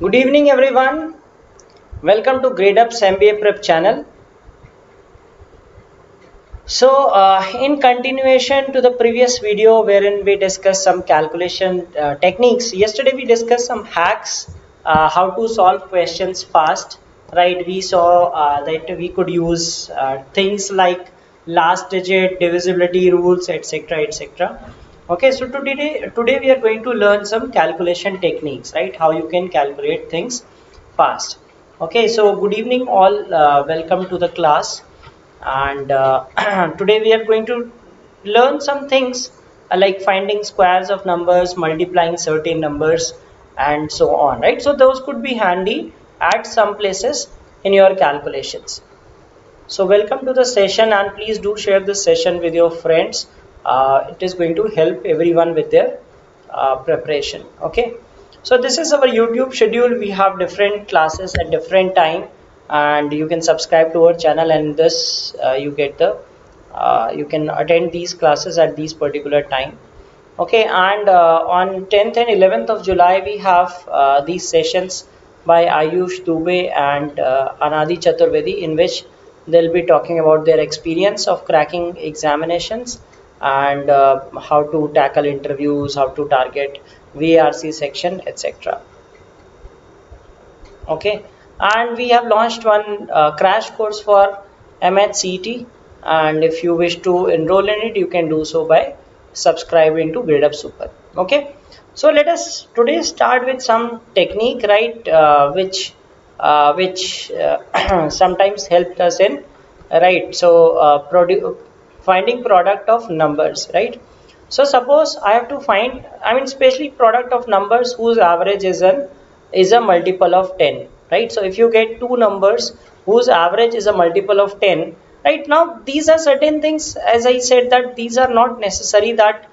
Good evening everyone. Welcome to Gradeup's MBA Prep channel. In continuation to the previous video wherein we discussed some calculation techniques, yesterday we discussed some hacks, how to solve questions fast, right? We saw that we could use things like last digit, divisibility rules, etc., etc. Okay, so today we are going to learn some calculation techniques, right? How you can calculate things fast. Okay, so good evening all. Welcome to the class, and today we are going to learn some things like finding squares of numbers, multiplying certain numbers, and so on, right? So those could be handy at some places in your calculations. So welcome to the session, and please do share this session with your friends. It is going to help everyone with their preparation. Okay, so this is our YouTube schedule. We have different classes at different time, and you can subscribe to our channel, and this you get the you can attend these classes at these particular time. Okay, and on 10th and 11th of July we have these sessions by Ayush Dubey and Anadi Chaturvedi, in which they'll be talking about their experience of cracking examinations and how to tackle interviews, how to target VARC section, etc. Okay, and we have launched one crash course for MAHCET, and if you wish to enroll in it, you can do so by subscribing to Gradeup Super. Okay, so let us today start with some technique, right, which sometimes helped us in, right, so finding product of numbers, right? So suppose I have to find, I mean, especially product of numbers whose average is a multiple of 10, right? So if you get two numbers whose average is a multiple of 10, right? Now these are certain things, as I said, that these are not necessary that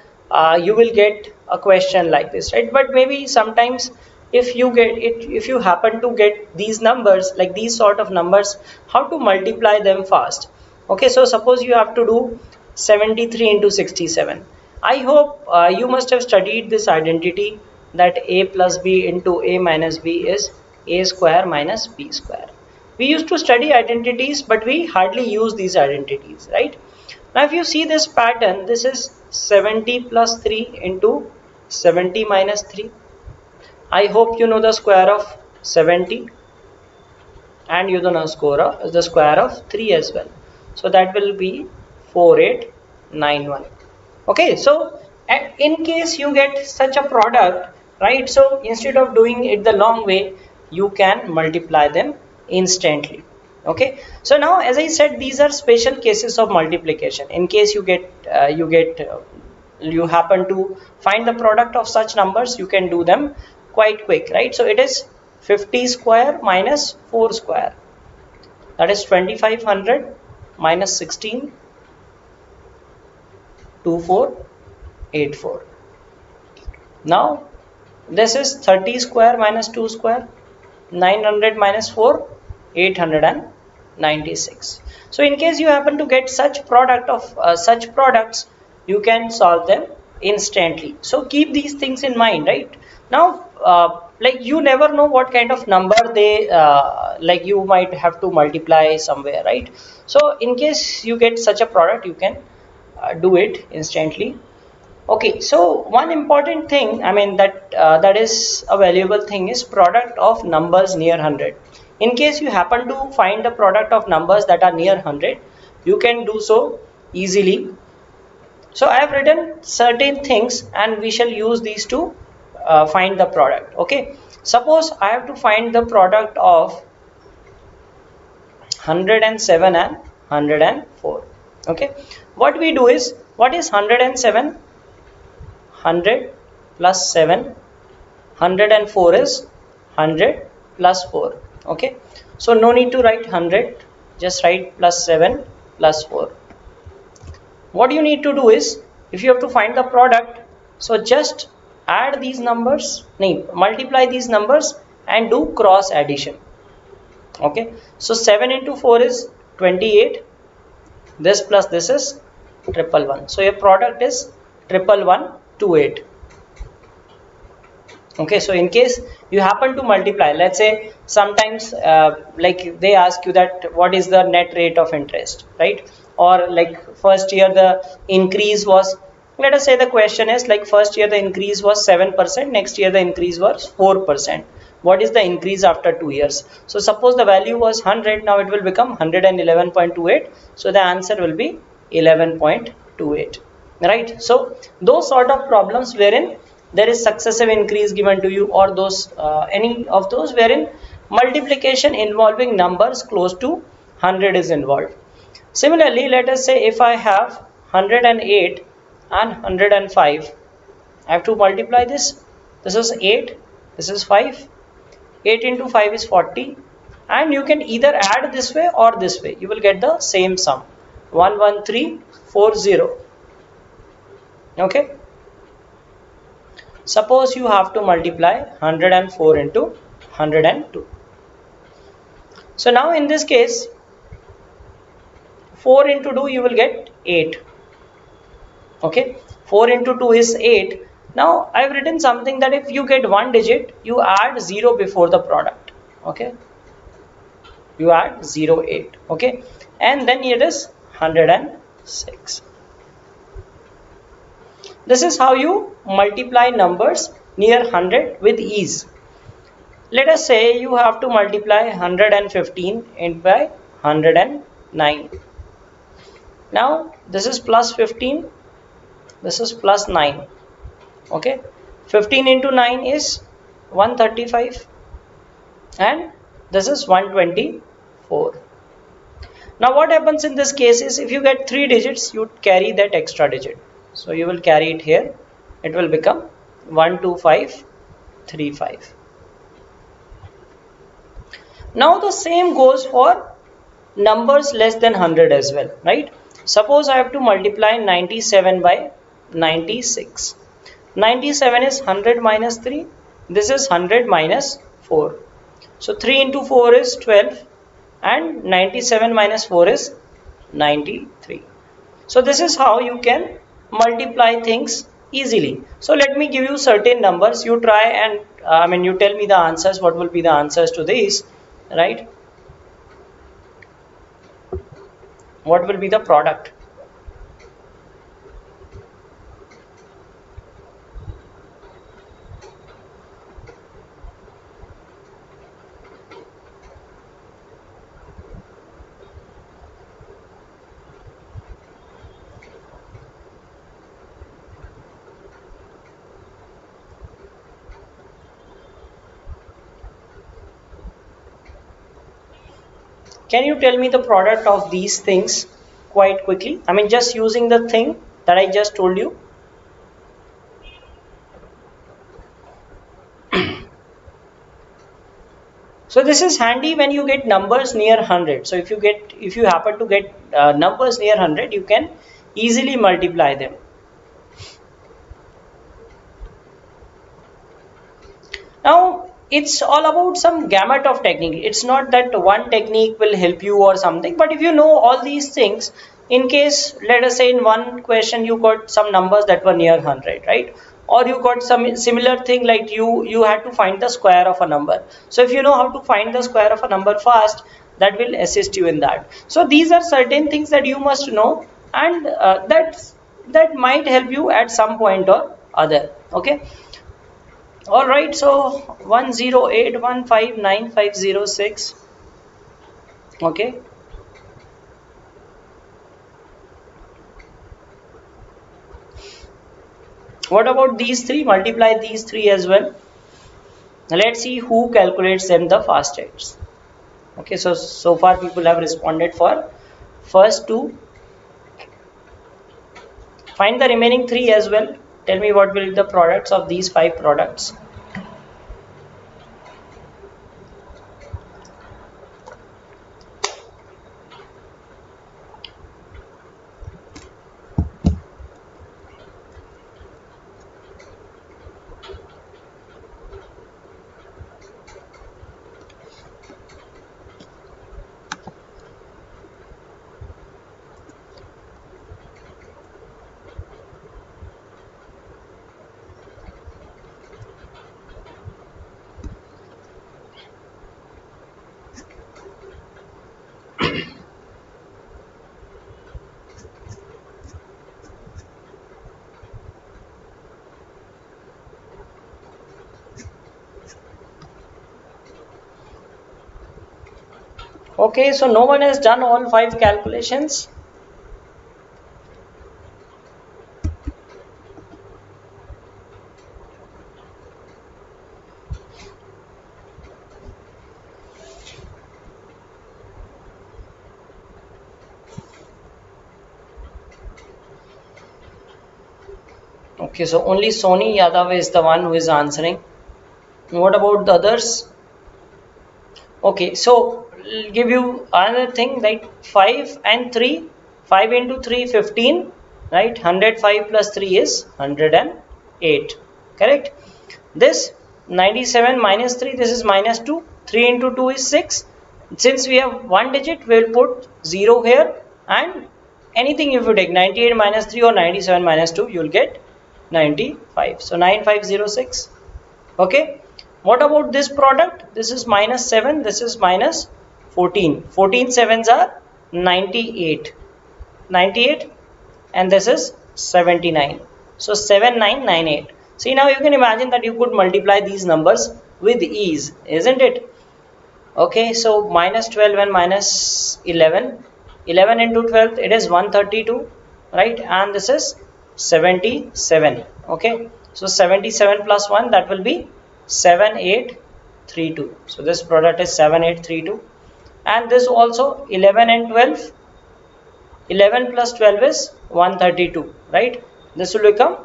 you will get a question like this, right? But maybe sometimes if you get it, if you happen to get these numbers, like these sort of numbers, how to multiply them fast. Okay, so suppose you have to do 73 into 67. I hope you must have studied this identity that a plus b into a minus b is a square minus b square. We used to study identities, but we hardly use these identities, right? Now if you see this pattern, this is 70 plus 3 into 70 minus 3. I hope you know the square of 70, and you know the square of 3 as well. So that will be 4891. Okay, so in case you get such a product, right, so instead of doing it the long way, you can multiply them instantly. Okay, so now as I said, these are special cases of multiplication. In case you you happen to find the product of such numbers, you can do them quite quick, right? So it is 50 square minus 4 square, that is 2500 minus 16, 2484. Now this is 30 square minus 2 square, 900 minus 4, 896. So in case you happen to get such product of such products, you can solve them instantly. So keep these things in mind, right? Now like you never know what kind of number they like you might have to multiply somewhere, right? So in case you get such a product, you can do it instantly. Okay, so one important thing, I mean, that is a valuable thing, is product of numbers near 100. In case you happen to find the product of numbers that are near 100, you can do so easily. So I have written certain things, and we shall use these to find the product. Okay, suppose I have to find the product of 107 and 104. Okay, what we do is, what is 107? 100 plus 7, 104 is 100 plus 4. Okay, so no need to write 100, just write plus 7 plus 4. What you need to do is, if you have to find the product, so just add these numbers, multiply these numbers and do cross addition. Okay, so 7 into 4 is 28, this plus this is 111. So your product is 1128. Okay, so in case you happen to multiply, let's say sometimes like they ask you that what is the net rate of interest, right? Or like first year the increase was, let us say the question is like first year the increase was 7%, next year the increase was 4%. What is the increase after 2 years? So suppose the value was 100, now it will become 111.28. So the answer will be 11.28, right? So those sort of problems wherein there is successive increase given to you, or those any of those wherein multiplication involving numbers close to 100 is involved. Similarly, let us say if I have 108 and 105, I have to multiply this. This is 8, this is 5. 8 into 5 is 40, and you can either add this way or this way. You will get the same sum, 11340. Okay. Suppose you have to multiply 104 into 102. So now in this case, 4 into 2 you will get 8. Okay, 4 into 2 is 8. Now I have written something that if you get one digit, you add 0 before the product. Okay, you add 0, 8. Okay, and then it is 106. This is how you multiply numbers near 100 with ease. Let us say you have to multiply 115 by 109. Now this is plus 15, this is plus 9. Okay, 15 into 9 is 135, and this is 124. Now what happens in this case is if you get 3 digits, you carry that extra digit. So you will carry it here. It will become 12535. Now the same goes for numbers less than 100 as well, right? Suppose I have to multiply 97 by 96. 97 is 100 minus 3. This is 100 minus 4. So 3 into 4 is 12, and 97 minus 4 is 93. So this is how you can multiply things easily. So let me give you certain numbers. You try and you tell me the answers. What will be the answers to these, right? What will be the product? Can you tell me the product of these things quite quickly? I mean, just using the thing that I just told you. So this is handy when you get numbers near 100. So if you happen to get numbers near 100, you can easily multiply them. Now it's all about some gamut of technique. It's not that one technique will help you or something, but if you know all these things, in case let us say in one question you got some numbers that were near 100, right? Or you got some similar thing like you had to find the square of a number. So if you know how to find the square of a number fast, that will assist you in that. So these are certain things that you must know, and that might help you at some point or other. Okay. All right, so 108159506. Okay, what about these three? Multiply these three as well. Let's see who calculates them the fastest. Okay, so far people have responded for first two. Find the remaining three as well. Tell me what will be the products of these 5 products. Okay, so no one has done all 5 calculations. Okay, so only Sony Yadav is the one who is answering. What about the others? Okay, so I'll give you another thing, like 5 and 3. 5 into 3, 15, right? 105 plus 3 is 108, correct? This 97 minus 3, this is minus 2. 3 into 2 is 6. Since we have one digit, we will put 0 here, and anything if you take 98 minus 3 or 97 minus 2, you will get 95. So 9506. Okay. What about this product? This is minus 7, this is minus 14. 14 sevens are 98. 98, and this is 79. So 7998. See, now you can imagine that you could multiply these numbers with ease, isn't it? Okay, so minus 12 and minus 11. 11 into 12, it is 132, right? And this is 77. Okay, so 77 plus 1, that will be 7832. So this product is 7832. And this also 11 and 12. 11 plus 12 is 132, right? This will become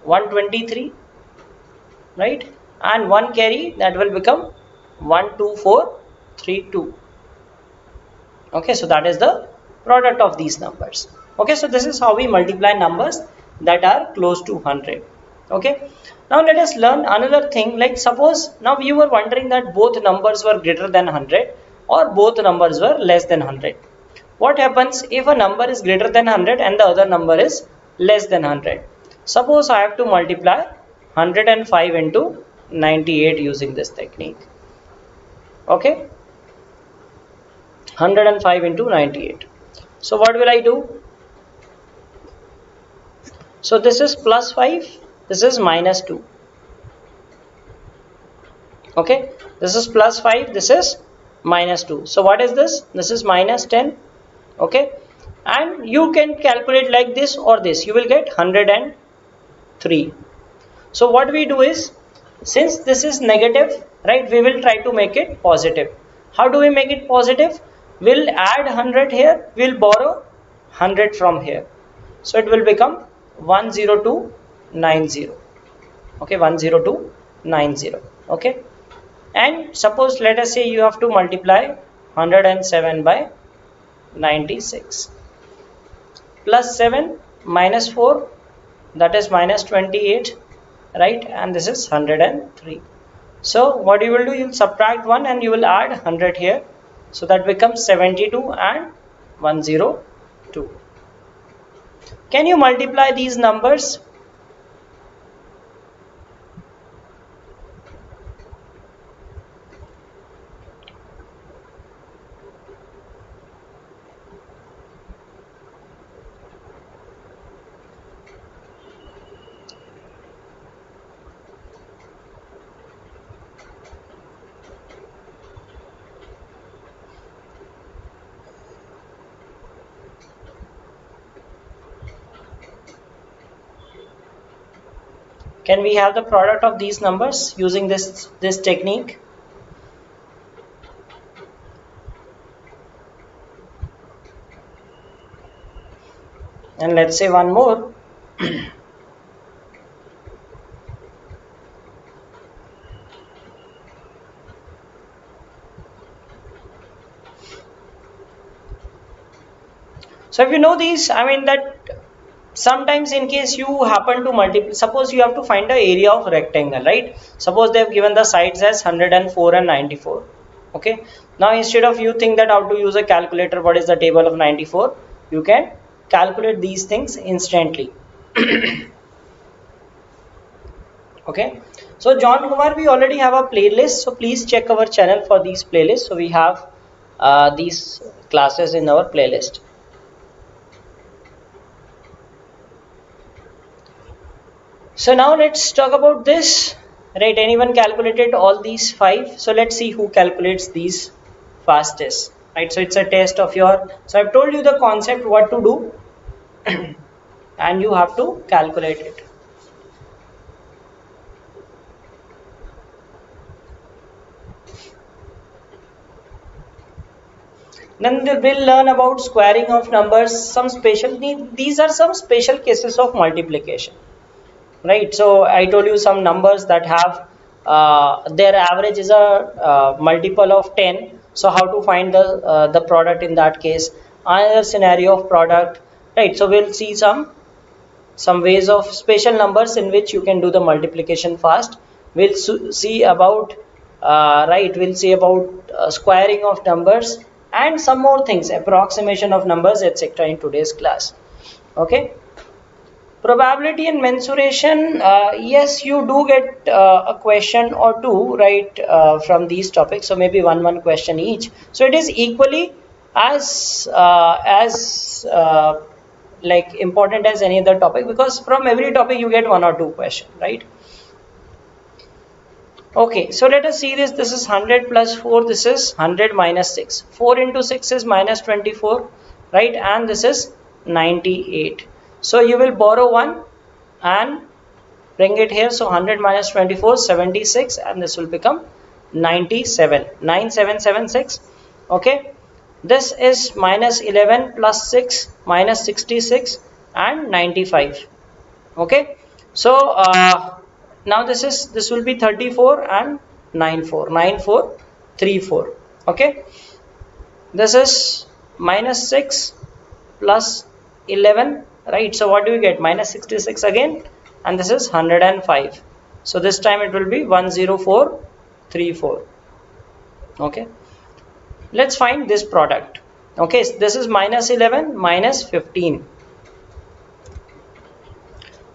123, right? And 1 carry, that will become 12432. Okay, so that is the product of these numbers. Okay, so this is how we multiply numbers that are close to 100. Okay, now let us learn another thing. Like suppose now you were wondering that both numbers were greater than 100 or both numbers were less than 100. What happens if a number is greater than 100 and the other number is less than 100? Suppose I have to multiply 105 into 98 using this technique. Okay, 105 into 98. So what will I do? So this is plus 5, this is minus 2. Okay, this is plus 5, this is minus 2. So what is this? This is minus 10. Okay, and you can calculate like this or this. You will get 103. So what we do is, since this is negative, right, we will try to make it positive. How do we make it positive? We'll add 100 here, we'll borrow 100 from here. So it will become 10290. Okay, 10290. Okay, and suppose let us say you have to multiply 107 by 96. Plus 7 minus 4, that is minus 28, right? And this is 103. So what you will do, you will subtract 1 and you will add 100 here. So that becomes 72 and 102. Can you multiply these numbers? Can we have the product of these numbers using this technique? And let's say one more. So if you know these, I mean that sometimes in case you happen to multiply, suppose you have to find the area of rectangle, right? Suppose they have given the sides as 104 and 94. Okay, now instead of you think that how to use a calculator, what is the table of 94, you can calculate these things instantly. Okay, so John Kumar, we already have a playlist, so please check our channel for these playlists. So we have these classes in our playlist. So now let's talk about this, right? Anyone calculated all these 5? So let's see who calculates these fastest. right? So it's a test of your, so I've told you the concept what to do and you have to calculate it. Then we'll learn about squaring of numbers, some special, these are some special cases of multiplication, right? So I told you some numbers that have their average is a multiple of 10. So how to find the product in that case? Another scenario of product, right? So we'll see some ways of special numbers in which you can do the multiplication fast. We'll see about right. We'll see about squaring of numbers and some more things, approximation of numbers, etc. in today's class. Okay. Probability and mensuration, yes, you do get a question or two, right, from these topics. So maybe one question each. So it is equally as like important as any other topic, because from every topic you get one or two questions, right? Okay, so let us see this. This is 100 plus 4. This is 100 minus 6. 4 into 6 is minus 24, right? And this is 98. So you will borrow 1 and bring it here. So 100 minus 24, 76, and this will become 97. 9776. Okay. This is minus 11 plus 6 minus 66 and 95. Okay. So now this will be 34 and 9434. Okay. This is minus 6 plus 11, right? So what do we get? Minus 66 again, and this is 105. So this time it will be 10434. Okay. Let's find this product. Okay, this is minus 11 minus 15.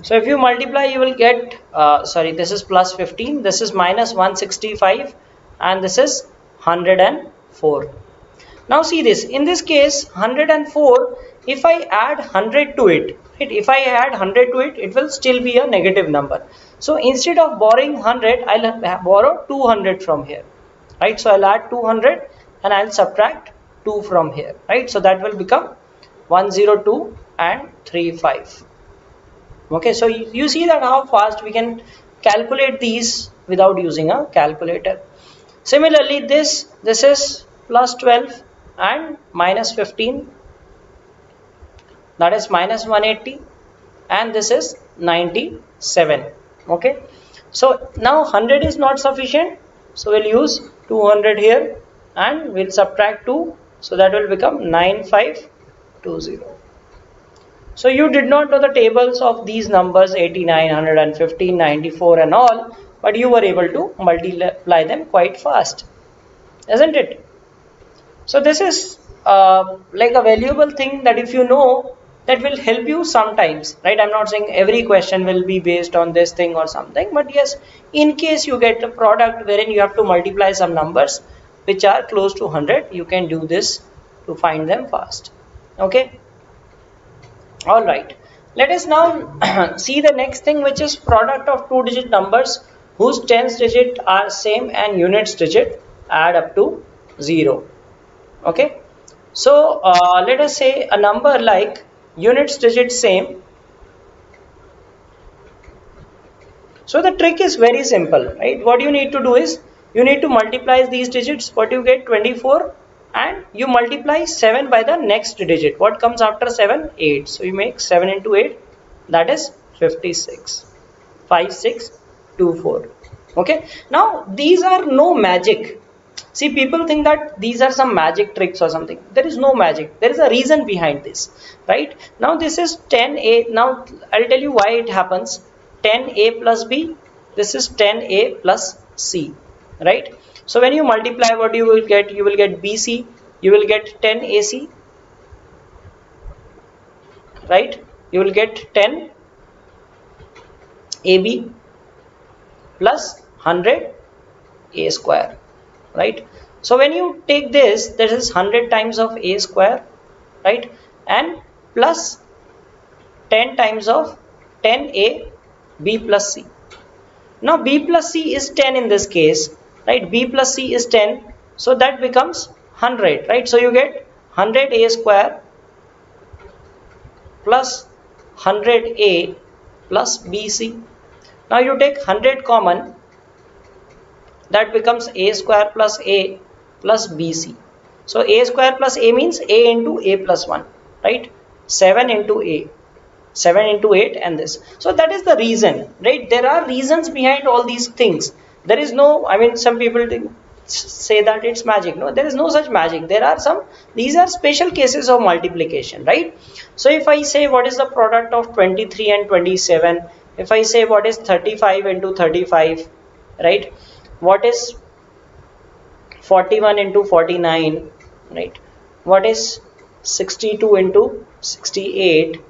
So if you multiply, you will get sorry, this is plus 15, this is minus 165, and this is 104. Now see this, in this case 104, if I add 100 to it, right, if I add 100 to it, it will still be a negative number. So instead of borrowing 100, I'll borrow 200 from here, right? So I'll add 200 and I'll subtract 2 from here, right? So that will become 102 and 35. Okay, so you see that how fast we can calculate these without using a calculator. Similarly, this is plus 12 and minus 15, that is minus 180, and this is 97. Okay, so now 100 is not sufficient, so we'll use 200 here and we'll subtract 2, so that will become 9520. So you did not know the tables of these numbers 89, 115, 94 and all, but you were able to multiply them quite fast, isn't it? So this is like a valuable thing that if you know, that will help you sometimes, right? I'm not saying every question will be based on this thing or something, but yes, in case you get a product wherein you have to multiply some numbers which are close to 100, you can do this to find them fast. Okay. All right, let us now see the next thing, which is product of two-digit numbers whose tens digit are same and units digit add up to 0. Okay, so let us say a number like units digit same. So the trick is very simple, right? What you need to do is you need to multiply these digits. What you get? 24. And you multiply 7 by the next digit. What comes after 7? 8. So you make 7 into 8, that is 56. 5624. Okay. Now these are no magic. See, people think that these are some magic tricks or something. There is no magic. There is a reason behind this, right? Now this is 10a. Now I'll tell you why it happens. 10a plus b. This is 10a plus c, right? So when you multiply, what you will get? You will get BC, you will get 10 AC, right? You will get 10 AB plus 100 A square, right? So when you take this is 100 times of A square, right? And plus 10 times of 10A B plus C. Now B plus C is 10 in this case, right? B plus C is 10, so that becomes 100, right? So you get 100a square plus 100a plus bc. Now you take 100 common, that becomes a square plus a plus bc. So a square plus a means a into a plus 1, right? 7 into a, 7 into 8 and this. So that is the reason, right? There are reasons behind all these things. There is no, I mean, some people say that it's magic. No, there is no such magic. There are some, these are special cases of multiplication, right? So if I say what is the product of 23 and 27, if I say what is 35 into 35, right? What is 41 into 49, right? What is 62 into 68?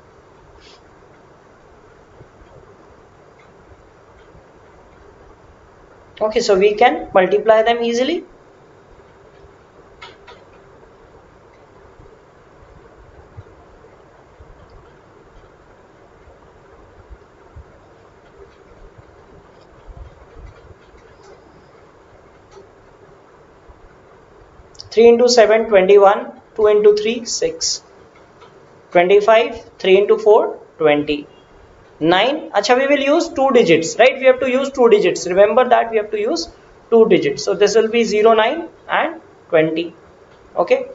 Okay, so we can multiply them easily. Three into 7, 21. 2 into 3, 6. 25. 3 into 4, 20. 9. Acha, we will use 2 digits, right? We have to use 2 digits. Remember that we have to use 2 digits. So this will be 0, 9 and 20. Okay.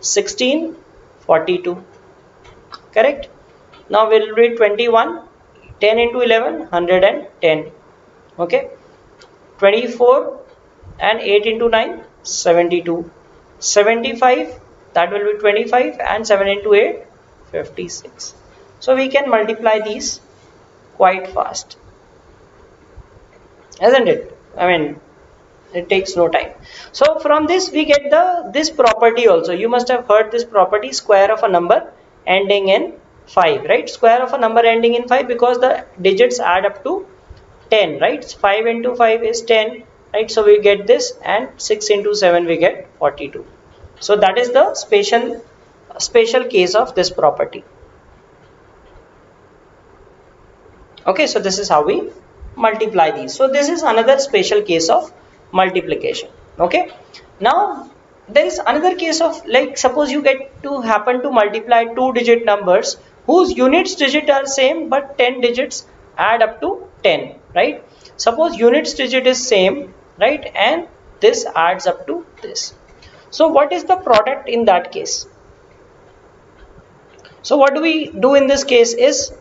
16, 42. Correct. Now we will read 21. 10 into 11, 110. Okay. 24 and 8 into 9, 72. 75, that will be 25, and 7 into 8, 56. So we can multiply these quite fast, isn't it? I mean, it takes no time. So from this we get this property also. You must have heard this property, square of a number ending in 5, right? Square of a number ending in 5 because the digits add up to 10, right? 5 into 5 is 10, right? So we get this, and 6 into 7 we get 42. So that is the special case of this property. Okay, so this is how we multiply these. So this is another special case of multiplication. Okay, now there is another case of, like, suppose you get to happen to multiply 2-digit numbers whose units digit are same but 10 digits add up to 10, right? Suppose units digit is same, right, and this adds up to this. So what is the product in that case? So what do we do in this case is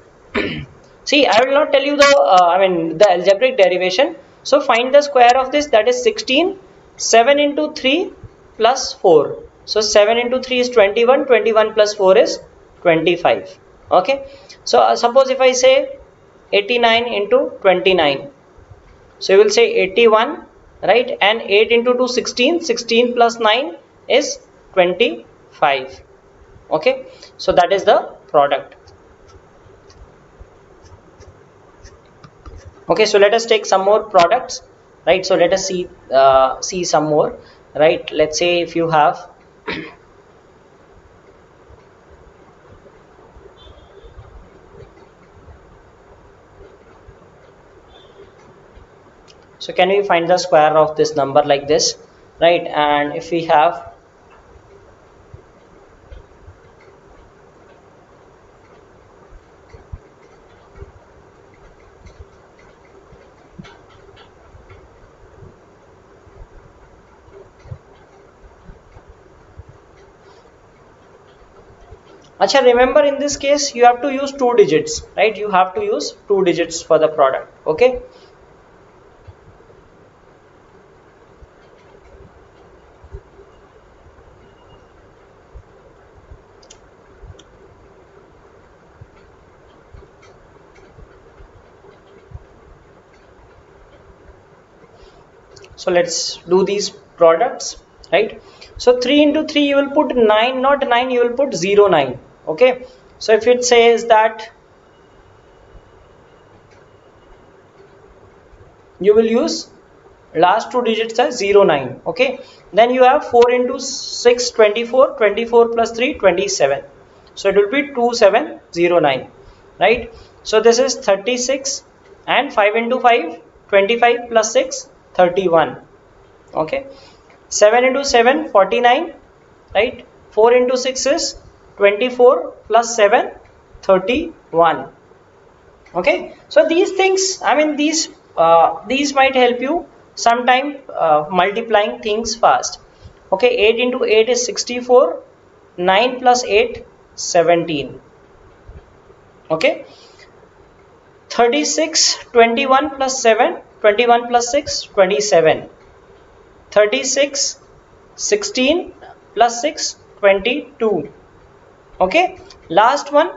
see, I will not tell you the algebraic derivation. So find the square of this, that is 16. 7 into 3 plus 4. So 7 into 3 is 21. 21 plus 4 is 25. Okay. So suppose if I say 89 into 29. So you will say 81, right? And 8 into 2, 16. 16 plus 9 is 25. Okay. So that is the product. Okay, so let us take some more products, right? So let us see some more, right? Let's say if you have so can we find the square of this number like this, right? And if we have Acha, remember in this case you have to use 2 digits, right? You have to use 2 digits for the product. Okay. So let's do these products, right? So 3 into 3 you will put 9, not 9, you will put 0, 9. Okay. So if it says that you will use last 2 digits as 0, 9. Okay. Then you have 4 into 6, 24. 24 plus 3, 27. So it will be 2709, right? So this is 36, and 5 into 5, 25 plus 6, 31. Okay. 7 into 7, 49. right? 4 into 6 is 24 plus 7, 31. Okay, so these things, I mean these might help you sometime multiplying things fast. Okay, 8 into 8 is 64, 9 plus 8, 17. Okay, 36, 21 plus 7, 21 plus 6, 27. 36, 16 plus 6, 22. Okay, last one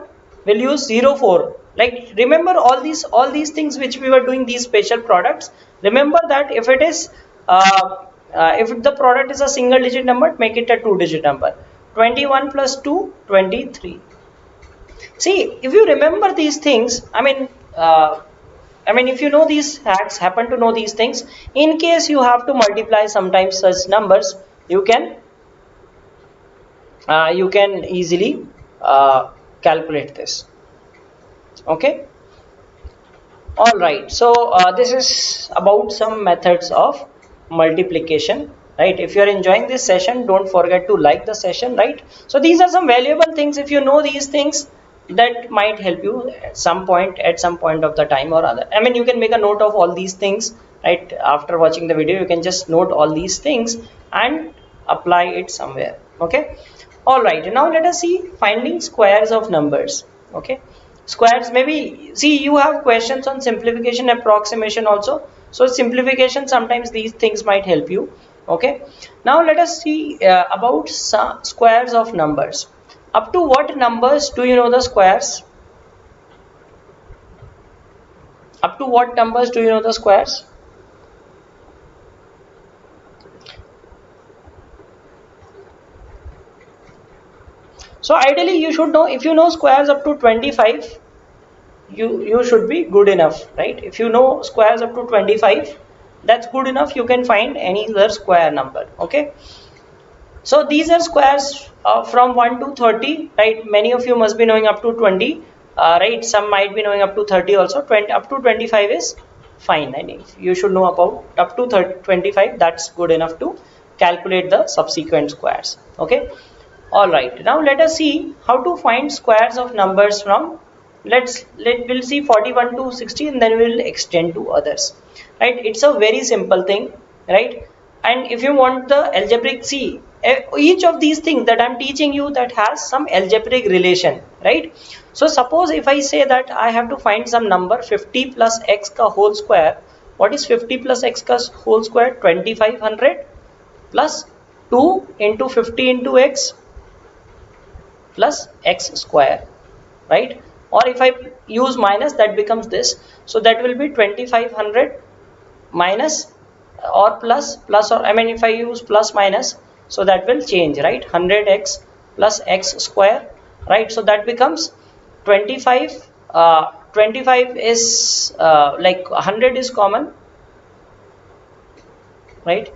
we'll use 0, 4. Like, remember all these things which we were doing, these special products. Remember that if it is if the product is a single digit number, make it a 2-digit number. 21 plus 2, 23. See, if you remember these things, I mean if you know these hacks, happen to know these things, in case you have to multiply sometimes such numbers, you can easily calculate this. Okay, all right, so this is about some methods of multiplication, right? If you are enjoying this session, don't forget to like the session, right? So these are some valuable things. If you know these things, that might help you at some point of the time or other. I mean, you can make a note of all these things, right? After watching the video, you can just note all these things and apply it somewhere. Okay, all right, now let us see finding squares of numbers. Okay, squares, maybe see you have questions on simplification, approximation also. So simplification, sometimes these things might help you. Okay, now let us see about some squares of numbers. Up to what numbers do you know the squares? Up to what numbers do you know the squares? So ideally you should know, if you know squares up to 25, you should be good enough, right? If you know squares up to 25, that's good enough. You can find any other square number. Okay, so these are squares from 1 to 30, right? Many of you must be knowing up to 20, right? Some might be knowing up to 30 also. 20 up to 25 is fine. I mean, you should know about up to 30, 25. That's good enough to calculate the subsequent squares. Okay, all right, now let us see how to find squares of numbers from we'll see 41 to 60, and then we'll extend to others, right? It's a very simple thing, right? And if you want the algebraic, see each of these things that I'm teaching you, that has some algebraic relation, right? So suppose if I say that I have to find some number 50 plus x ka whole square. What is 50 plus x ka whole square? 2500 plus 2 into 50 into x plus x square, right? Or if I use minus, that becomes this. So that will be 2500 minus or plus, or I mean if I use plus minus, so that will change, right? 100x plus x square, right? So that becomes 25. 25 is like 100 is common, right?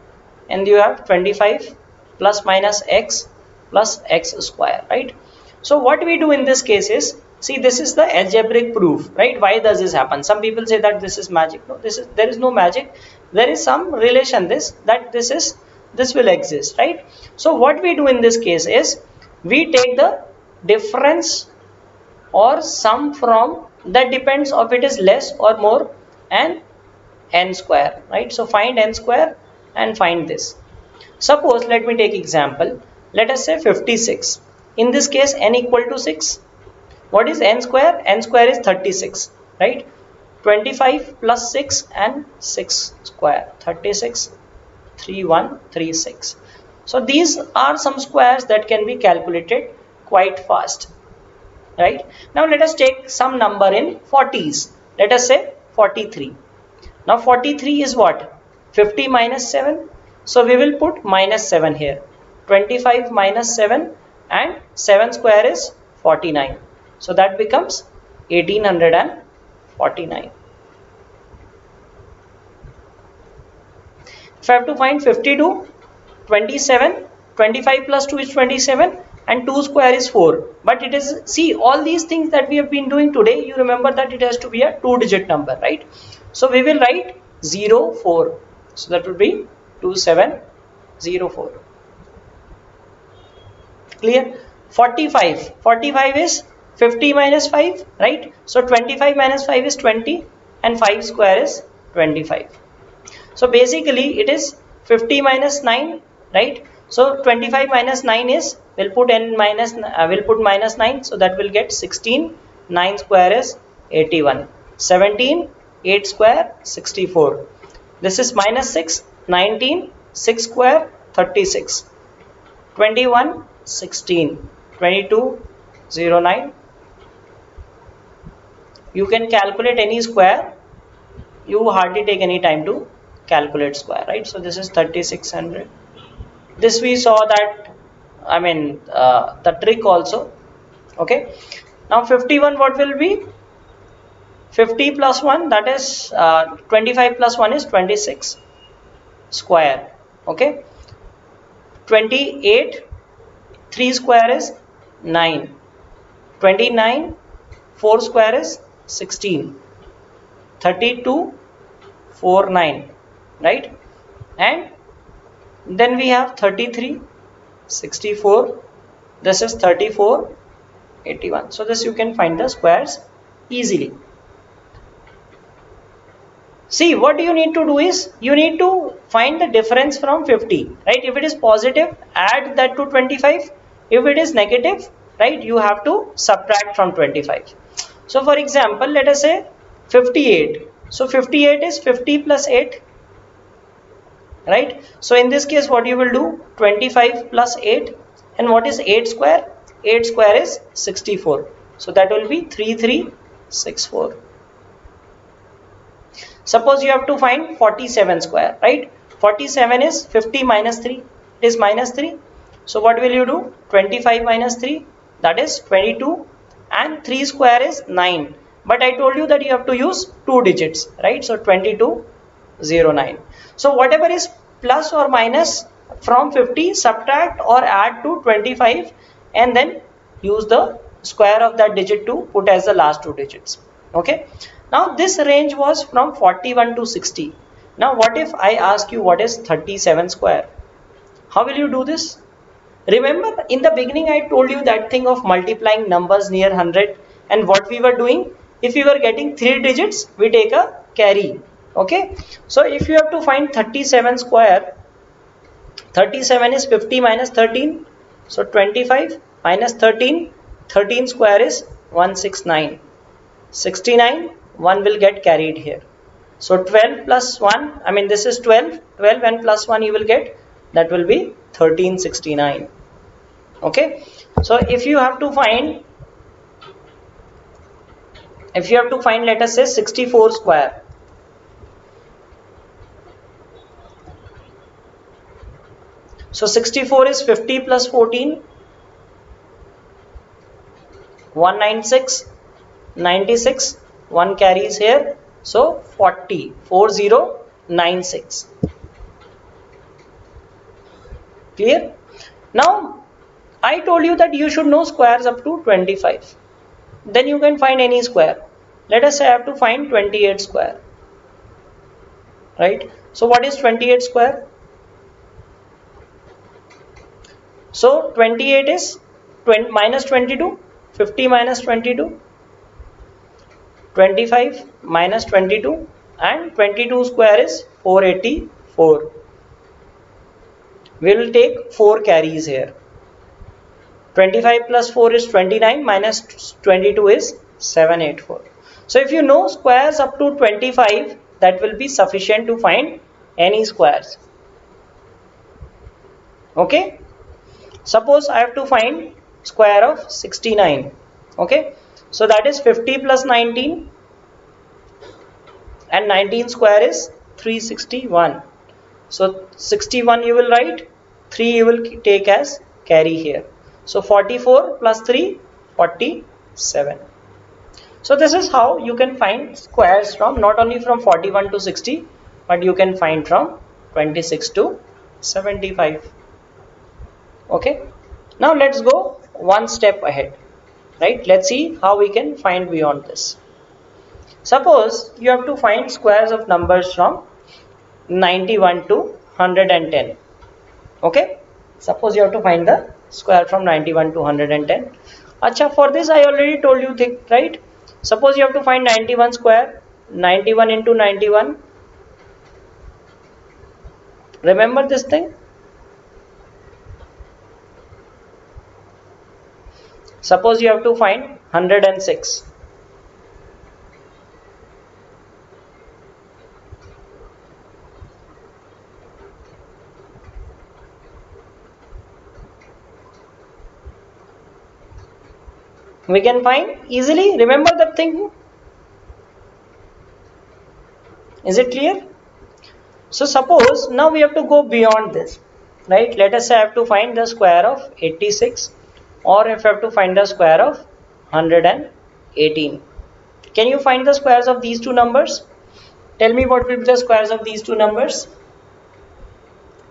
And you have 25 plus minus x plus x square, right? So what we do in this case is, see, this is the algebraic proof, right? Why does this happen? Some people say that this is magic. No, there is no magic. There is some relation this will exist, right? So what we do in this case is, we take the difference or sum from, that depends if it is less or more, and n square, right? So find n square and find this. Suppose, let me take example. Let us say 56. In this case, n equal to 6. What is n square? N square is 36, right? 25 plus 6 and 6 square, 36, 3136. So these are some squares that can be calculated quite fast, right? Now let us take some number in 40s. Let us say 43. Now 43 is what? 50 minus 7. So we will put minus 7 here. 25 minus 7, and 7 square is 49. So that becomes 1849. If I have to find 52, 27, 25 plus 2 is 27, and 2 square is 4. But it is, see, all these things that we have been doing today, you remember that it has to be a 2-digit number, right? So we will write 04. So that would be 2704. Clear? 45 is 50 minus 5, right? So 25 minus 5 is 20 and 5 square is 25. So basically it is 50 minus 9, right? So 25 minus 9 is, we'll put minus 9, so that will get 16. 9 square is 81. 17, 8 square 64. This is minus 6, 19, 6 square 36. 21, 16, 22, 09. You can calculate any square. You hardly take any time to calculate square, right? So this is 3600. This we saw that, the trick also. Okay. Now 51, what will be? 50 plus 1, that is 25 plus 1 is 26 square. Okay. 28, 3 square is 9. 29, 4 square is 16. 32, 4, 9, right? And then we have 33, 64. This is 34, 81. So this you can find the squares easily. See, what you need to do is, you need to find the difference from 50, right? If it is positive, add that to 25. If it is negative, right, you have to subtract from 25. So for example, let us say 58. So 58 is 50 plus 8, right? So in this case, what you will do? 25 plus 8. And what is 8 square? 8 square is 64. So that will be 3364. Suppose you have to find 47 square, right? 47 is 50 minus 3. It is minus 3. So what will you do? 25 minus 3, that is 22. And 3 square is 9. But I told you that you have to use 2 digits, right? So 2209. So whatever is plus or minus from 50, subtract or add to 25 and then use the square of that digit to put as the last 2 digits. Okay. Now this range was from 41 to 60. Now what if I ask you what is 37 square? How will you do this? Remember in the beginning I told you that thing of multiplying numbers near 100, and what we were doing, if we were getting 3 digits, we take a carry. Okay. So if you have to find 37 square, 37 is 50 minus 13. So 25 minus 13, 13 square is 169. 69, 1 will get carried here. So 12 plus 1, this is 12. 12 and plus 1 you will get, that will be 1369. Okay. So if you have to find, let us say 64 square. So 64 is 50 plus 14, 196, 96, 1 carries here. So 40, 4096. Clear? Now I told you that you should know squares up to 25. Then you can find any square. Let us say I have to find 28 square. Right? So what is 28 square? So 28 is minus 22, 50 minus 22, 25 minus 22, and 22 square is 484. We will take 4 carries here. 25 plus 4 is 29, minus 22 is 784. So if you know squares up to 25, that will be sufficient to find any squares. Okay. Suppose I have to find square of 69. Okay. So that is 50 plus 19, and 19 square is 361. So 61 you will write, 3 you will take as carry here. So 44 plus 3, 47. So this is how you can find squares from, not only from 41 to 60, but you can find from 26 to 75. Okay. Now let's go one step ahead. Right. Let's see how we can find beyond this. Suppose you have to find squares of numbers from 91 to 110. Okay. Suppose you have to find the square from 91 to 110. Acha, for this I already told you thing, right? Suppose you have to find 91 square, 91 into 91. Remember this thing? Suppose you have to find 106. We can find easily. Remember that thing? Is it clear? So suppose now we have to go beyond this, right? Let us say I have to find the square of 86, or if I have to find the square of 118. Can you find the squares of these two numbers? Tell me what will be the squares of these two numbers.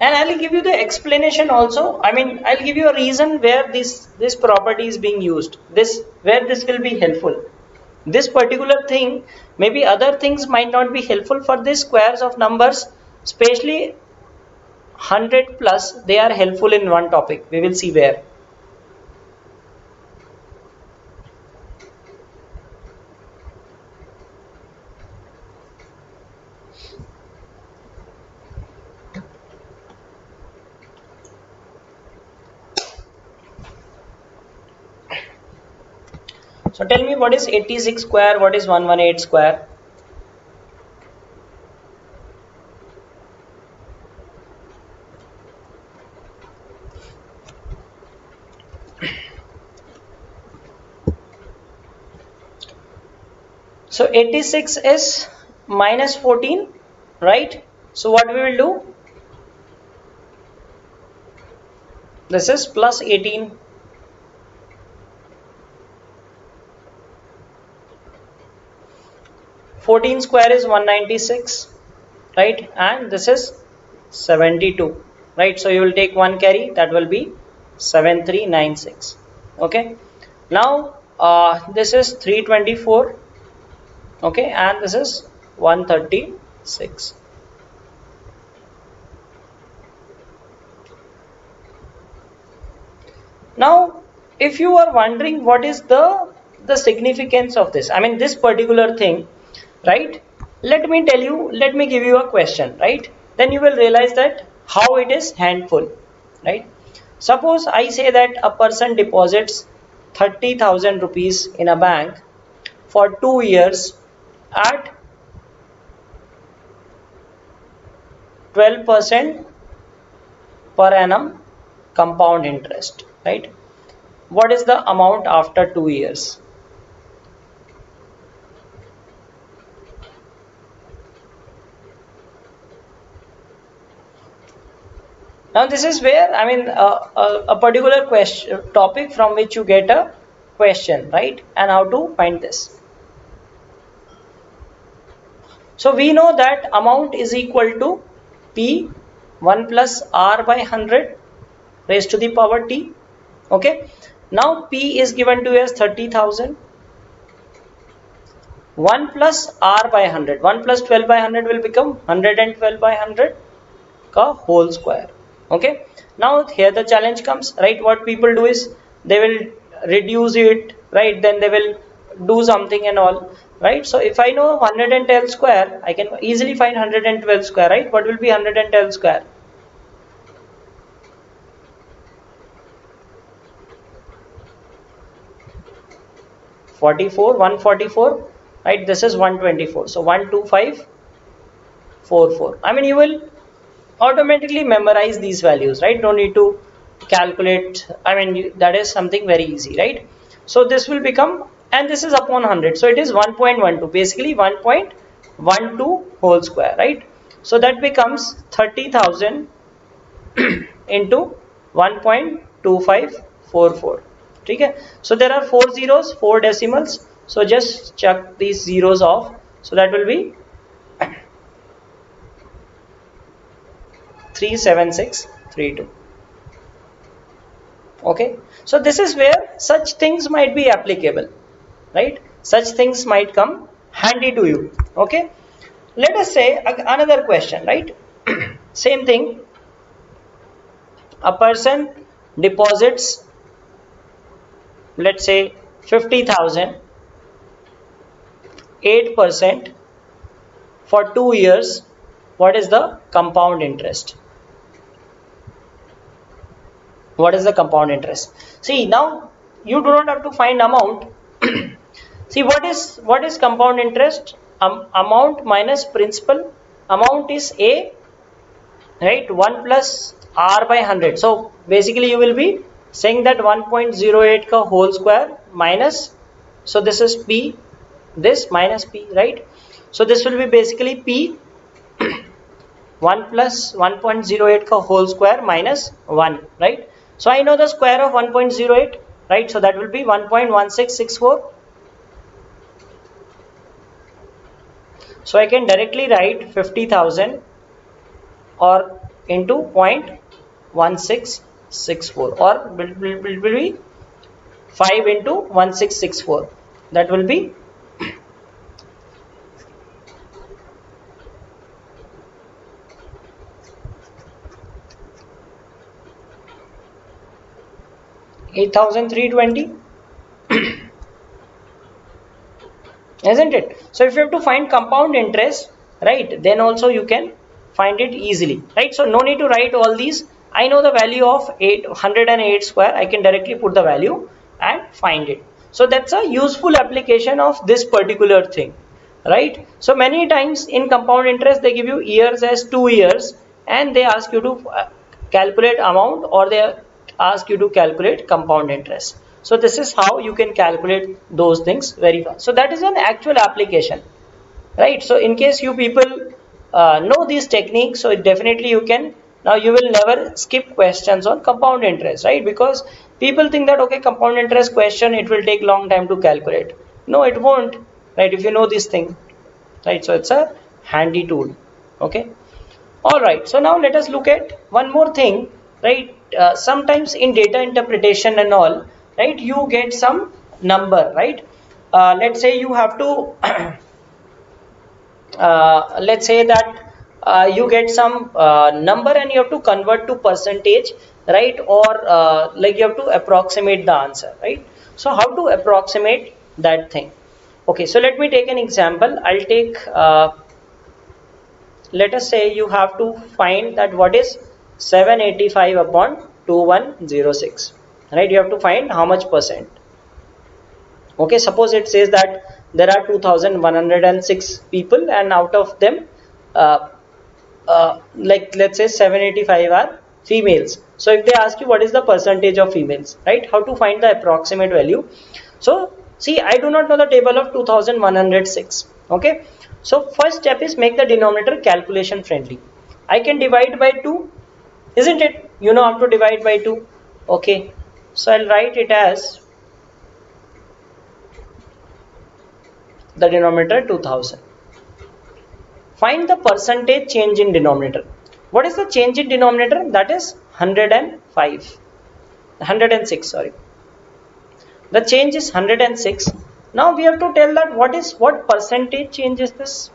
And I'll give you the explanation also. I mean, I'll give you a reason where this property is being used. Where this will be helpful. This particular thing, maybe other things might not be helpful for these squares of numbers, especially 100 plus. They are helpful in one topic. We will see where. So tell me, what is 86 square? What is 118 square? So 86 is minus 14, right? So what we will do? This is plus 18. Fourteen square is 196, right? And this is 72, right? So you will take one carry, that will be 7396. Okay. Now this is 324. Okay, and this is 136. Now, if you are wondering what is the significance of this, I mean this particular thing, right? Let me tell you, let me give you a question, right? Then you will realize that how it is handful, right? Suppose I say that a person deposits 30,000 rupees in a bank for 2 years at 12% per annum compound interest, right? What is the amount after 2 years? Now this is where, I mean, a particular question topic from which you get a question, right? And how to find this. So we know that amount is equal to P 1 plus R by 100 raised to the power T. Okay. Now P is given to us 30,000. 1 plus R by 100. 1 plus 12 by 100 will become 112 by 100 ka whole square. Okay. Now here the challenge comes, right? What people do is they will reduce it, right? Then they will do something and all, right? So if I know 112 square, I can easily find 112 square, right? What will be 112 square? (44), 144, right? This is 124. So 12544. I mean, you will automatically memorize these values, right? Don't need to calculate. I mean, that is something very easy, right? So this will become, and this is upon 100, so it is 1.12, basically 1.12 whole square, right? So that becomes 30,000 into 1.2544. Okay, so there are 4 zeros, 4 decimals, so just chuck these zeros off, so that will be 37632. Okay, so this is where such things might be applicable, right? Such things might come handy to you. Okay, let us say another question, right? Same thing, a person deposits, let's say 50,000, 8% for 2 years, what is the compound interest? What is the compound interest? See, now you do not have to find amount. See, what is compound interest? Amount minus principal. Amount is A, right? 1 plus R by 100. So basically you will be saying that 1.08 ka whole square minus, so this is P, this minus P, right? So this will be basically P 1 plus 1.08 ka whole square minus 1, right? So I know the square of 1.08, right? So that will be 1.1664. So I can directly write 50,000 or into 0.1664, or will be 5 into 1664. That will be 8,320. Isn't it? So if you have to find compound interest, right, then also you can find it easily, right? So no need to write all these. I know the value of 808 square. I can directly put the value and find it. So that's a useful application of this particular thing, right? So many times in compound interest they give you years as 2 years and they ask you to calculate amount, or they ask you to calculate compound interest. So this is how you can calculate those things very fast. So that is an actual application, right? So in case you people know these techniques, so definitely you can, now you will never skip questions on compound interest, right? Because people think that okay, compound interest question, it will take long time to calculate. No, it won't, right? If you know this thing, right? So it's a handy tool. Okay, all right, so now let us look at one more thing, right? Sometimes in data interpretation and all, right, you get some number, right? Let's say you have to let's say that you get some number and you have to convert to percentage, right? Or like you have to approximate the answer, right? So how to approximate that thing? Okay, so let me take an example. I'll take let us say you have to find that what is 785 upon 2106, right? You have to find how much percent. Okay, suppose it says that there are 2106 people and out of them like let's say 785 are females. So if they ask you what is the percentage of females, right, how to find the approximate value? So see, I do not know the table of 2106. Okay, so first step is make the denominator calculation friendly. I can divide by 2, isn't it? You know how to divide by 2. Okay, so I'll write it as the denominator 2000. Find the percentage change in denominator. What is the change in denominator? That is 106, sorry. The change is 106. Now we have to tell that what percentage change is this?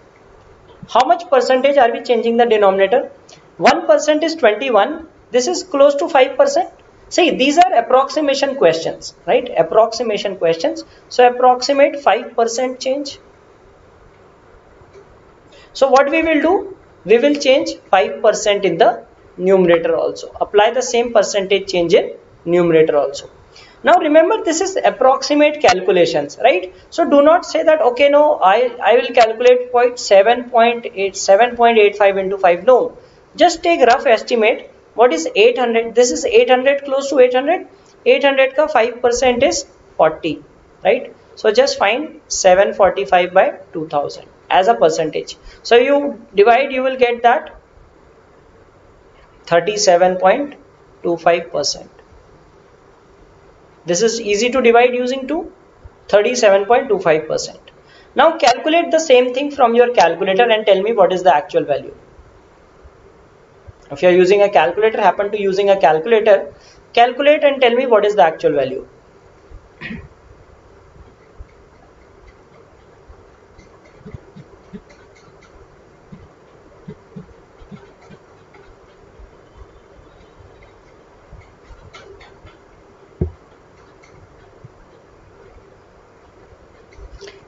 How much percentage are we changing the denominator? 1% is 21. This is close to 5%. See, these are approximation questions, right? Approximation questions. So approximate 5% change. So what we will do? We will change 5% in the numerator also. Apply the same percentage change in numerator also. Now remember, this is approximate calculations, right? So do not say that okay, no, I will calculate 7.85 into 5. No, just take rough estimate. What is 800? This is 800, close to 800. 800 ka 5% is 40, right? So just find 745 by 2000 as a percentage. So you divide, you will get that 37.25%. This is easy to divide using 2, 37.25%. Now calculate the same thing from your calculator and tell me what is the actual value. If you are using a calculator, happen to using a calculator, calculate and tell me what is the actual value.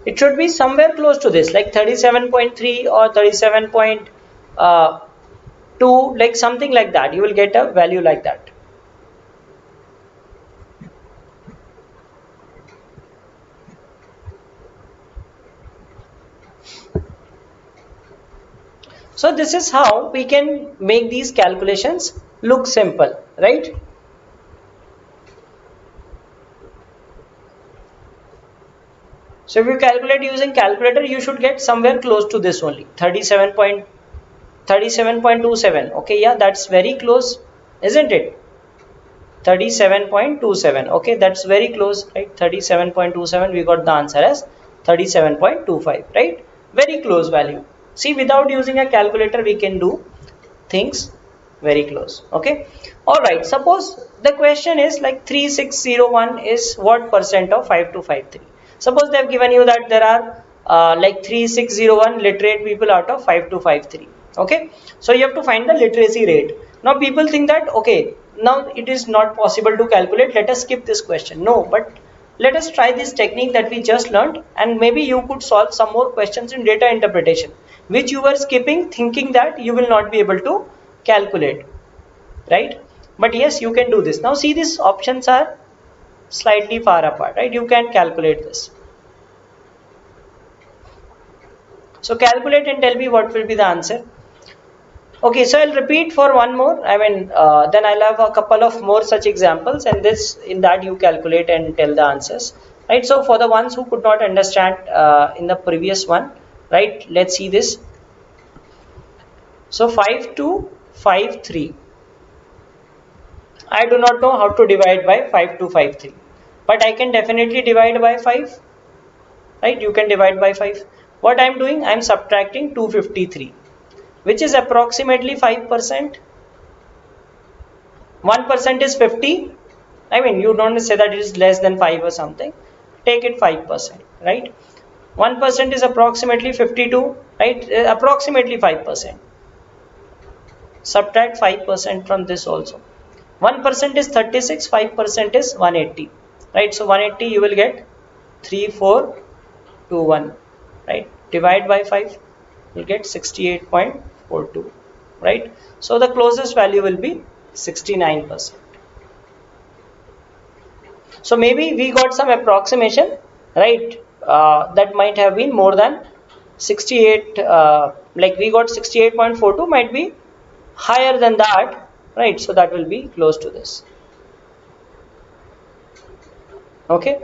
It should be somewhere close to this, like 37.3 or 37.2, like something like that. You will get a value like that. So this is how we can make these calculations look simple, right? So if you calculate using calculator, you should get somewhere close to this only, 37.27. Okay, yeah, that's very close, isn't it? 37.27. Okay, that's very close, right? 37.27. We got the answer as 37.25, right? Very close value. See, without using a calculator, we can do things very close. Okay. All right. Suppose the question is like 3601 is what percent of 5253? Suppose they have given you that there are like 3601 literate people out of 5253. Okay. So you have to find the literacy rate. Now people think that, okay, now it is not possible to calculate. Let us skip this question. No, but let us try this technique that we just learned, and maybe you could solve some more questions in data interpretation, which you were skipping thinking that you will not be able to calculate, right? But yes, you can do this. Now see, these options are slightly far apart, right? You can calculate this. So calculate and tell me what will be the answer. Okay, so I'll repeat for one more. I mean, then I'll have a couple of more such examples, and in that you calculate and tell the answers, right? So for the ones who could not understand in the previous one, right? Let's see this. So 5253. I do not know how to divide by 5253, but I can definitely divide by 5, right? You can divide by 5. What I'm doing, I'm subtracting 253, which is approximately 5%. 1% is 50. I mean, you don't say that it is less than 5 or something. Take it 5%, right? 1% is approximately 52, right? Approximately 5%. Subtract 5% from this also. 1% is 36, 5% is 180, right? So 180 you will get 3421, right? Divide by 5, you get 68.42, right? So the closest value will be 69%. So maybe we got some approximation, right? That might have been more than 68, like we got 68.42, might be higher than that, right? So that will be close to this. Okay.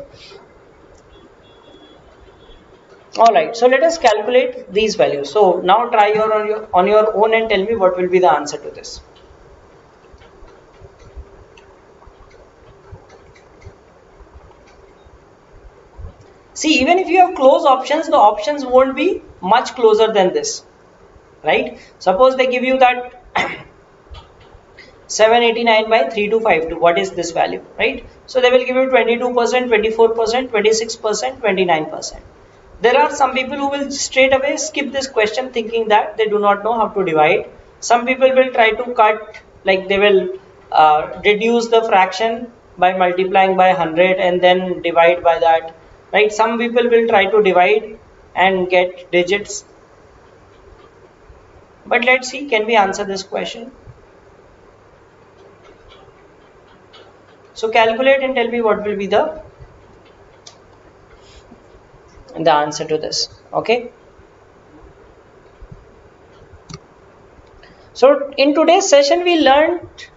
All right. So let us calculate these values. So now try on your own and tell me what will be the answer to this. See, even if you have close options, the options won't be much closer than this, right? Suppose they give you that 789 by 3252. What is this value, right? So they will give you 22%, 24%, 26%, 29%. There are some people who will straight away skip this question thinking that they do not know how to divide. Some people will try to cut, like they will reduce the fraction by multiplying by 100 and then divide by that, right? Some people will try to divide and get digits. But let's see, can we answer this question? So calculate and tell me what will be the answer to this. Okay. So in today's session we learned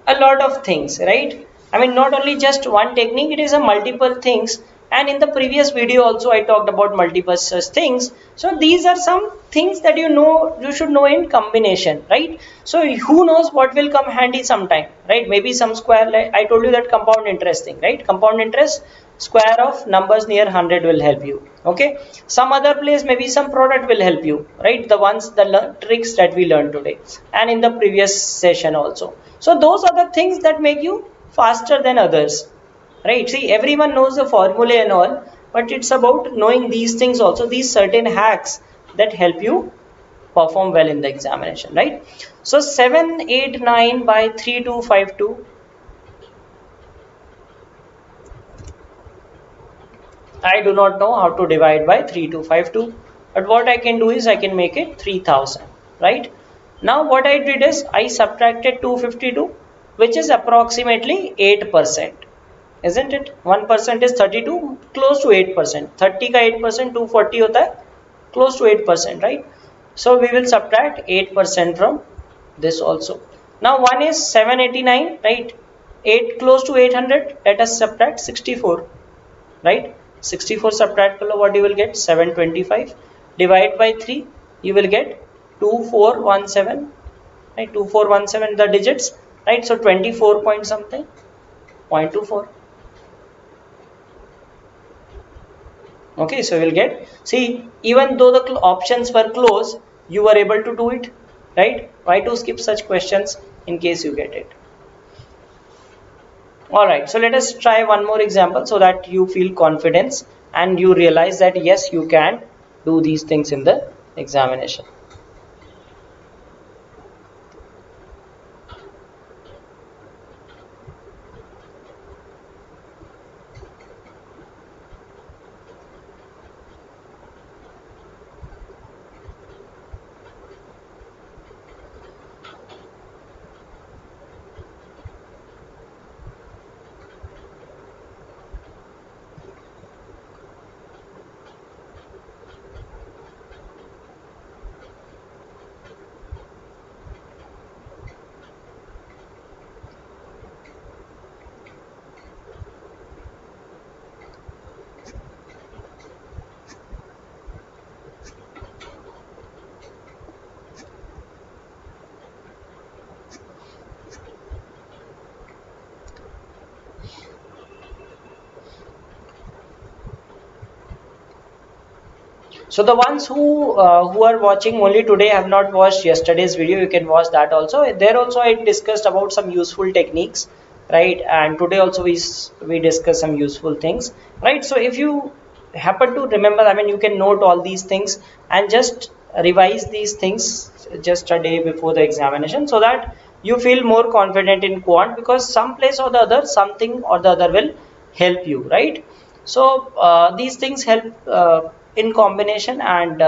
a lot of things, right? I mean, not only just one technique, it is a multiple things. And in the previous video also I talked about multiple such things. So these are some things that you should know in combination, right? So who knows what will come handy sometime, right? Maybe some square, like I told you that compound interest thing, right? Compound interest, square of numbers near 100 will help you. Okay. Some other place, maybe some product will help you, right? The tricks that we learned today and in the previous session also. So those are the things that make you faster than others, right? See, everyone knows the formula and all, but it's about knowing these things also, these certain hacks that help you perform well in the examination, right? So 789 by 3252. I do not know how to divide by 3252, but what I can do is I can make it 3000, right? Now what I did is I subtracted 252, which is approximately 8%, isn't it? 1% is 32, close to 8%. 30 का 8% 240 होता है, close to 8%, right? So we will subtract 8% from this also. Now 1 is 789, right? 8 close to 800. Let us subtract 64, right? 64 subtract below, what you will get? 725. Divide by 3, you will get 2417, right? 2417 the digits, right? So 24 point something, 0.24. Okay, so you will get, see, even though the options were close, you were able to do it, right? Why to skip such questions in case you get it? Alright, so let us try one more example so that you feel confidence and you realize that yes, you can do these things in the examination. So the ones who are watching only today have not watched yesterday's video, you can watch that also. There also I discussed about some useful techniques, right? And today also we discuss some useful things, right? So if you happen to remember, I mean, you can note all these things and just revise these things just a day before the examination so that you feel more confident in quant, because some place or the other, something or the other will help you, right? So these things help in combination, and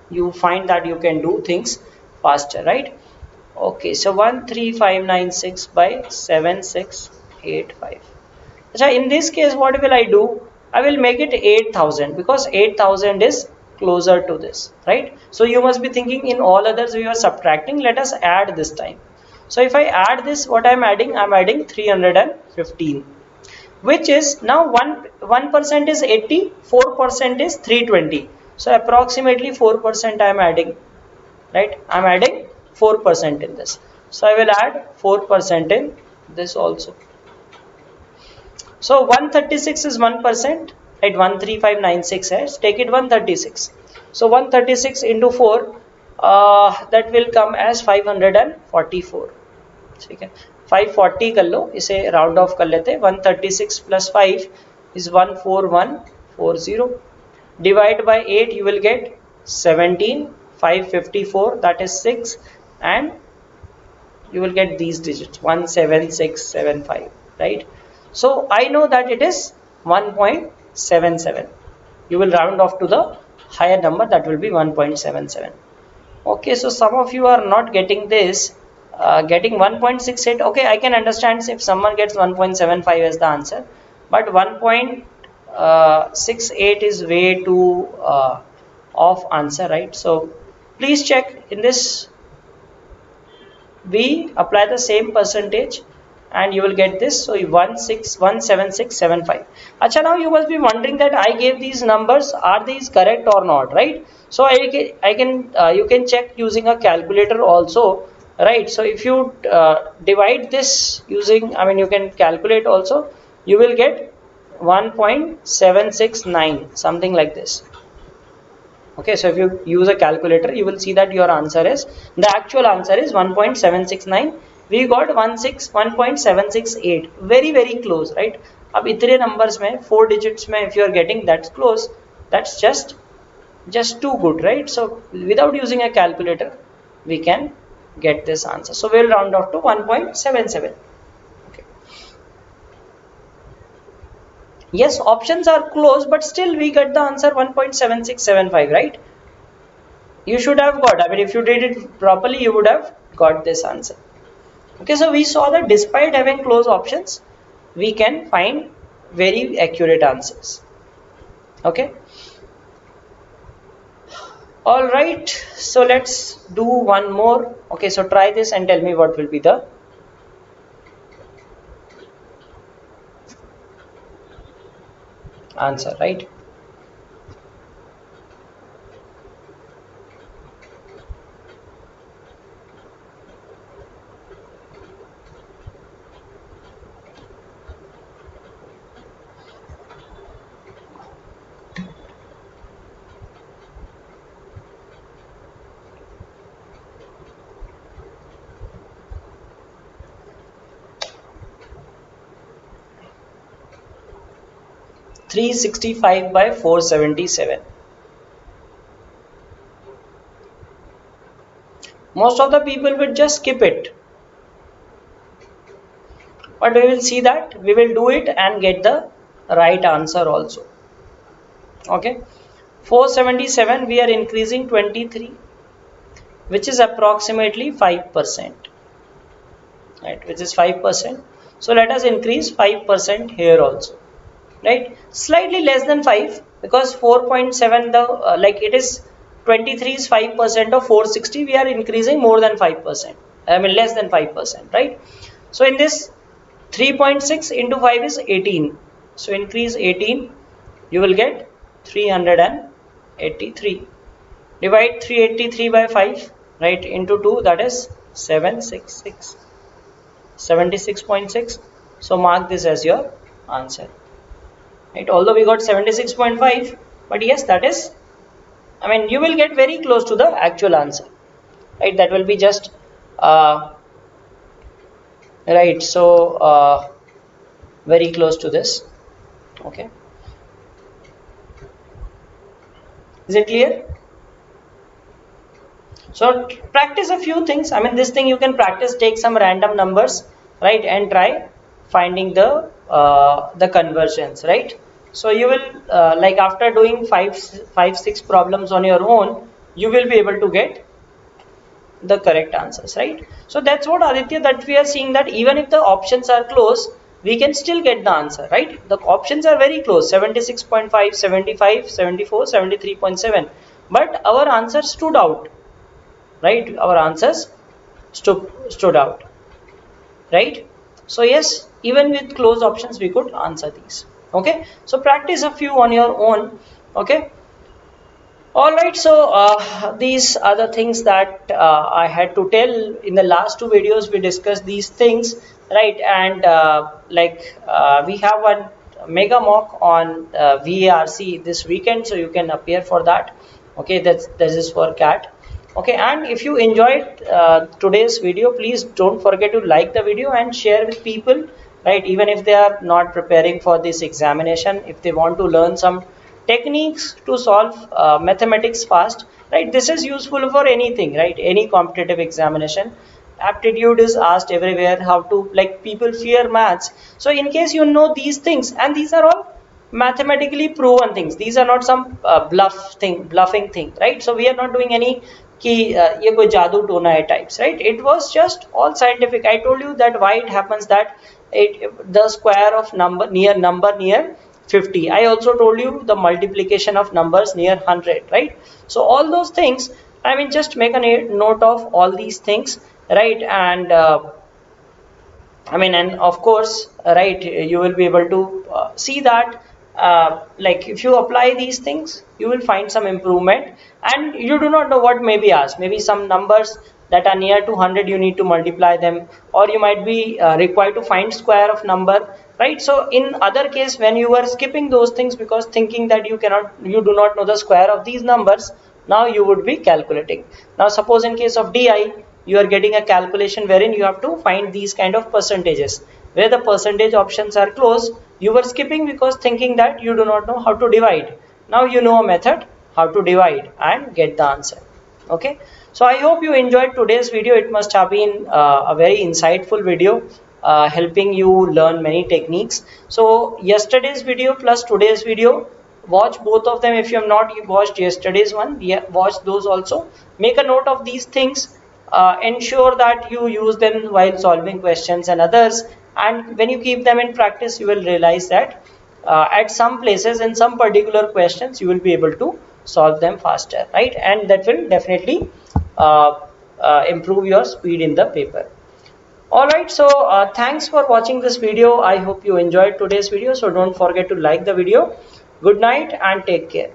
you find that you can do things faster, right? Okay, so 13596 by 7685. So in this case, what will I do? I will make it 8000 because 8000 is closer to this, right? So you must be thinking in all others we are subtracting. Let us add this time. So if I add this, what I'm adding 315, which is now 1% is 80, 4% is 320. So approximately 4% I am adding, right? I am adding 4% in this. So I will add 4% in this also. So 136 is 1%, right? 13596 has, take it 136. So 136 into 4, that will come as 544. ठीक है, 540 कर लो, इसे round of कर लेते हैं. 136 plus 5 is 14140. Divide by 8, you will get 17. 554, that is 6, and you will get these digits 17675, right? So I know that it is 1.77. You will round off to the higher number, that will be 1.77. Okay, so some of you are not getting this. Getting 1.68, okay, I can understand if someone gets 1.75 as the answer, but 1.68 is way too off answer, right? So please check in this. We apply the same percentage and you will get this. So 17675. Acha, now you must be wondering that I gave these numbers, are these correct or not, right? So you can check using a calculator also, right? So if you divide this using, I mean, you can calculate also, you will get 1.769, something like this. Okay, so if you use a calculator, you will see that your answer is, the actual answer is 1.769. We got 1.768, very close, right? अब इतने numbers में 4 digits में if you are getting that close, that's just too good, right? So without using a calculator, we can get this answer. So we'll round off to 1.77. Okay. Yes, options are close, but still we get the answer 1.7675, right? You should have got, I mean, if you did it properly, you would have got this answer. Okay, so we saw that despite having close options, we can find very accurate answers. Okay. All right, so let's do one more. Okay, so try this and tell me what will be the answer, right? 365 by 477. Most of the people would just skip it, but we will see that we will do it and get the right answer also. Okay, 477 we are increasing 23, which is approximately 5%, right? Which is 5%. So let us increase 5% here also, right? Slightly less than 5, because 4.7 the like it is 23 is 5% of 460. We are increasing more than 5%. I mean less than 5%, right? So in this 3.6 into 5 is 18. So increase 18, you will get 383. Divide 383 by 5, right, into 2, that is 766. 76.6. So mark this as your answer. Right, although we got 76.5, but yes, that is, I mean, you will get very close to the actual answer, right? That will be just right, so very close to this. Okay, is it clear? So practice a few things. I mean, this thing you can practice, take some random numbers, right, and try finding the conversions, right? So you will like after doing five, 6 problems on your own, you will be able to get the correct answers, right? So that's what, Aditya, that we are seeing, that even if the options are close, we can still get the answer, right? The options are very close, 76.5, 75, 74, 73.7, but our answer stood out, right? Our answers stood out, right? So yes, even with close options we could answer these. Okay, so practice a few on your own. Okay, all right, so these are the things that I had to tell. In the last 2 videos we discussed these things, right? And we have one mega mock on VARC this weekend, so you can appear for that. Okay, this is for CAT. Okay, and if you enjoyed today's video, please don't forget to like the video and share with people, right? Even if they are not preparing for this examination, if they want to learn some techniques to solve mathematics fast, right? This is useful for anything, right? Any competitive examination. Aptitude is asked everywhere. How to, like, people fear maths, so in case you know these things, and these are all mathematically proven things, these are not some bluffing thing, right? So we are not doing any कि ये कोई जादू टोना है types, right? It was just all scientific. I told you that why it happens that the square of number near 50. I also told you the multiplication of numbers near 100, right? So all those things, I mean, just make a note of all these things, right? And I mean, and of course, right, you will be able to see that like if you apply these things, you will find some improvement. And you do not know what may be asked. Maybe some numbers that are near to 100, you need to multiply them, or you might be required to find square of number, right? So in other case, when you were skipping those things because thinking that you do not know the square of these numbers, now you would be calculating. Now suppose in case of DI, you are getting a calculation wherein you have to find these kind of percentages, where the percentage options are closed. You were skipping because thinking that you do not know how to divide. Now you know a method how to divide and get the answer. Okay, so I hope you enjoyed today's video. It must have been a very insightful video, helping you learn many techniques. So yesterday's video plus today's video, watch both of them. If you have not watched yesterday's one, yeah, watch those also. Make a note of these things. Ensure that you use them while solving questions and others, and when you keep them in practice, you will realize that at some places in some particular questions you will be able to solve them faster, right? And that will definitely improve your speed in the paper. All right, so thanks for watching this video. I hope you enjoyed today's video. So don't forget to like the video. Good night and take care.